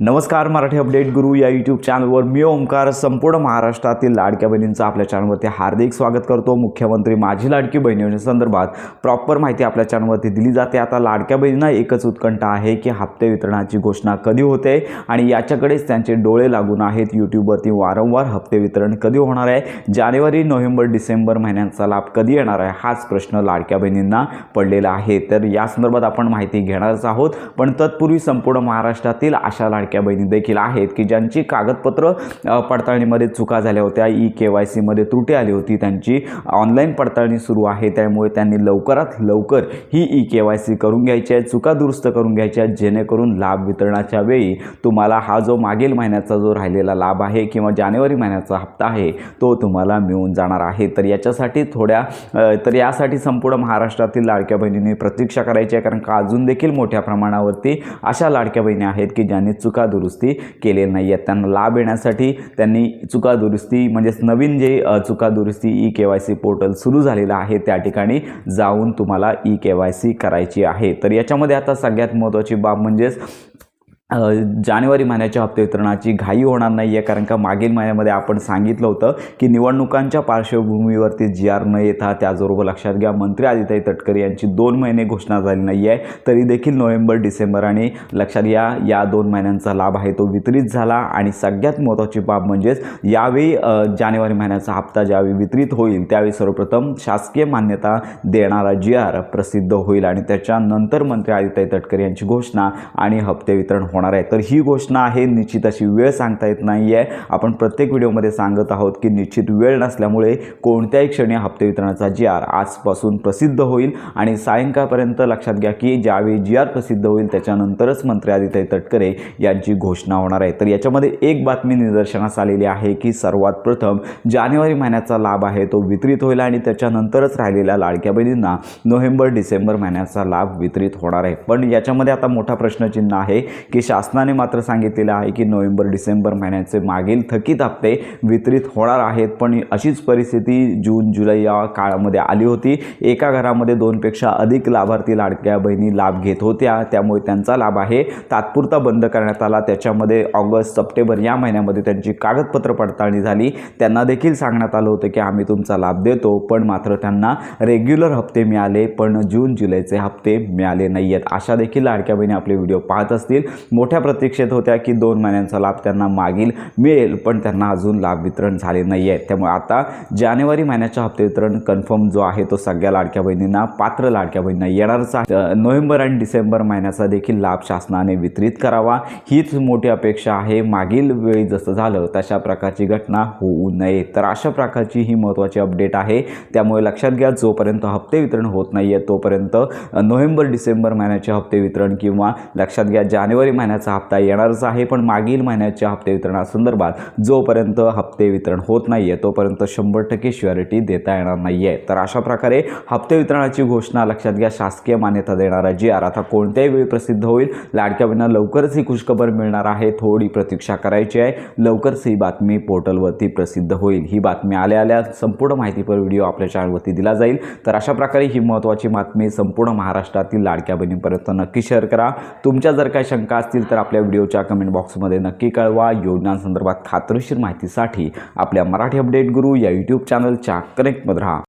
नमस्कार, मराठी अपडेट गुरु या यूट्यूब चॅनलवर मी ओमकार संपूर्ण महाराष्ट्रातील लाडक्या बहिणींचं आपल्या चॅनलवरती हार्दिक स्वागत करतो। मुख्यमंत्री माझी लाडकी बहीण योजनेसंदर्भात प्रॉपर माहिती आपल्या चॅनलवरती दिली जाते। आता लाडक्या बहिणींना एकच उत्कंठा आहे की हप्ते वितरणाची घोषणा कधी होते आणि याच्याकडेच त्यांचे डोळे लागून आहेत। यूट्यूबवरती वारंवार हप्ते वितरण कधी होणार आहे, जानेवारी, नोव्हेंबर, डिसेंबर महिन्यांचा लाभ कधी येणार आहे, हाच प्रश्न लाडक्या बहिणींना पडलेला आहे। तर या संदर्भात आपण माहिती घेणारच आहोत। पण तत्पूर्वी संपूर्ण महाराष्ट्रातील अशा लाडक्या बहिणी देखील आहेत की ज्यांची कागदपत्र पडताळणीमध्ये चुका झाल्या होत्या, ई-KYC मध्ये त्रुटी आली होती, त्यांची ऑनलाईन पडताळणी सुरू आहे। त्यामुळे त्यांनी लवकरात लवकर ही ई-KYC करून घ्यायची आहे, चुका दुरुस्त करून घ्यायच्या आहेत, जेणेकरून लाभ वितरणाच्या वेळी तुम्हाला हा जो मागील महिन्याचा जो राहिलेला लाभ आहे किंवा जानेवारी महिन्याचा हप्ता आहे तो तुम्हाला मिळून जाणार आहे। तर यासाठी संपूर्ण महाराष्ट्रातील लाडक्या बहिणींनी प्रतीक्षा करायची आहे, कारण का अजून देखील मोठ्या प्रमाणावरती अशा लाडक्या बहिणी आहेत की ज्यांनी चुका दुरुस्ती केलेली नाही आहेत। त्यांना लाभ येण्यासाठी त्यांनी चुका दुरुस्ती म्हणजेच नवीन जे चुका दुरुस्ती ई-KYC पोर्टल सुरू झालेलं आहे त्या ठिकाणी जाऊन तुम्हाला ई-KYC करायची आहे। तर याच्यामध्ये आता सगळ्यात महत्त्वाची बाब म्हणजेच जानेवारी महिन्याच्या हप्ते वितरणाची घाई होणार नाही आहे, कारण का मागील महिन्यामध्ये आपण सांगितलं होतं की निवडणुकांच्या पार्श्वभूमीवरती GR न येता, त्याचबरोबर लक्षात घ्या मंत्री आदित्य तटकरे यांची 2 महिने घोषणा झाली नाही आहे, तरी देखील नोव्हेंबर, डिसेंबर आणि लक्षात घ्या या 2 महिन्यांचा लाभ आहे तो वितरित झाला। आणि सगळ्यात महत्त्वाची बाब म्हणजेच यावेळी जानेवारी महिन्याचा हप्ता ज्यावेळी वितरित होईल त्यावेळी सर्वप्रथम शासकीय मान्यता देणारा GR प्रसिद्ध होईल आणि त्याच्यानंतर मंत्री आदित्य तटकरे यांची घोषणा आणि हप्ते वितरण होणार आहे। तर ही घोषणा आहे, निश्चित अशी वेळ सांगता येत नाही आहे। आपण प्रत्येक व्हिडिओमध्ये सांगत आहोत की निश्चित वेळ नसल्यामुळे कोणत्याही क्षणी हप्ते वितरणाचा GR आजपासून प्रसिद्ध होईल आणि सायंकाळपर्यंत लक्षात घ्या की ज्यावेळी GR प्रसिद्ध होईल त्याच्यानंतरच मंत्री आदित्य तटकरे यांची घोषणा होणार आहे। तर याच्यामध्ये एक बातमी निदर्शनास आलेली आहे की सर्वात प्रथम जानेवारी महिन्याचा लाभ आहे तो वितरित होईल आणि त्याच्यानंतरच राहिलेल्या लाडक्या बहिणींना नोव्हेंबर, डिसेंबर महिन्याचा लाभ वितरित होणार आहे। पण याच्यामध्ये आता मोठा प्रश्नचिन्ह आहे की शासनाने मात्र सांगितलेलं आहे की नोव्हेंबर, डिसेंबर महिन्याचे मागील थकीत हप्ते वितरित होणार आहेत। पण अशीच परिस्थिती जून, जुलै या काळामध्ये आली होती। एका घरामध्ये 2 पेक्षा अधिक लाभार्थी लाडक्या बहिणी लाभ घेत होत्या, त्यामुळे त्यांचा लाभ आहे तात्पुरता बंद करण्यात आला। त्याच्यामध्ये ऑगस्ट, सप्टेंबर या महिन्यामध्ये त्यांची कागदपत्र पडताळणी झाली, त्यांना देखील सांगण्यात आलं होतं की आम्ही तुमचा लाभ देतो, पण मात्र त्यांना रेग्युलर हप्ते मिळाले पण जून, जुलैचे हप्ते मिळाले नाही आहेत। अशा देखील लाडक्या बहिणी आपले व्हिडिओ पाहत असतील, मोठ्या प्रतीक्षेत होत्या की 2 महिन्यांचा लाभ त्यांना मागील मिळेल, पण त्यांना अजून लाभ वितरण झाले नाही आहे। त्यामुळे आता जानेवारी महिन्याचा हप्ते वितरण कन्फर्म जो आहे तो सगळ्या लाडक्या बहिणींना, पात्र लाडक्या बहिणींना येणारच आहे। नोव्हेंबर आणि डिसेंबर महिन्याचा देखील लाभ शासनाने वितरित करावा हीच मोठी अपेक्षा आहे। मागील वेळी जसं झालं तशा प्रकारची घटना होऊ नये। तर अशा प्रकारची ही महत्त्वाची अपडेट आहे। त्यामुळे लक्षात घ्या, जोपर्यंत हप्ते वितरण होत नाही आहे तोपर्यंत नोव्हेंबर, डिसेंबर महिन्याचे हप्ते वितरण किंवा लक्षात घ्या जानेवारी महिन्याचा हप्ता येणारच आहे, पण मागील महिन्याच्या हप्ते वितरणासंदर्भात जोपर्यंत हप्ते वितरण होत नाही आहे तोपर्यंत 100% श्युरिटी देता येणार नाही आहे। तर अशा प्रकारे हप्ते वितरणाची घोषणा, लक्षात घ्या शासकीय मान्यता देणारा GR आता कोणत्याही वेळी प्रसिद्ध होईल। लाडक्या बहिणींना लवकरच ही खुशखबर मिळणार आहे, थोडी प्रतीक्षा करायची आहे। लवकरच ही बातमी पोर्टलवरती प्रसिद्ध होईल। ही बातमी आल्या संपूर्ण माहितीपर व्हिडिओ आपल्या चॅनलवरती दिला जाईल। तर अशा प्रकारे ही महत्त्वाची बातमी संपूर्ण महाराष्ट्रातील लाडक्या बहिणींपर्यंत नक्की शेअर करा। तुमच्या जर काही शंका असतील तर आपल्या व्हिडिओच्या कमेंट बॉक्समध्ये नक्की कळवा। योजनांसंदर्भात खात्रीशीर माहितीसाठी आपल्या मराठी अपडेट गुरु या यूट्यूब चॅनलच्या कनेक्टमध्ये राहा।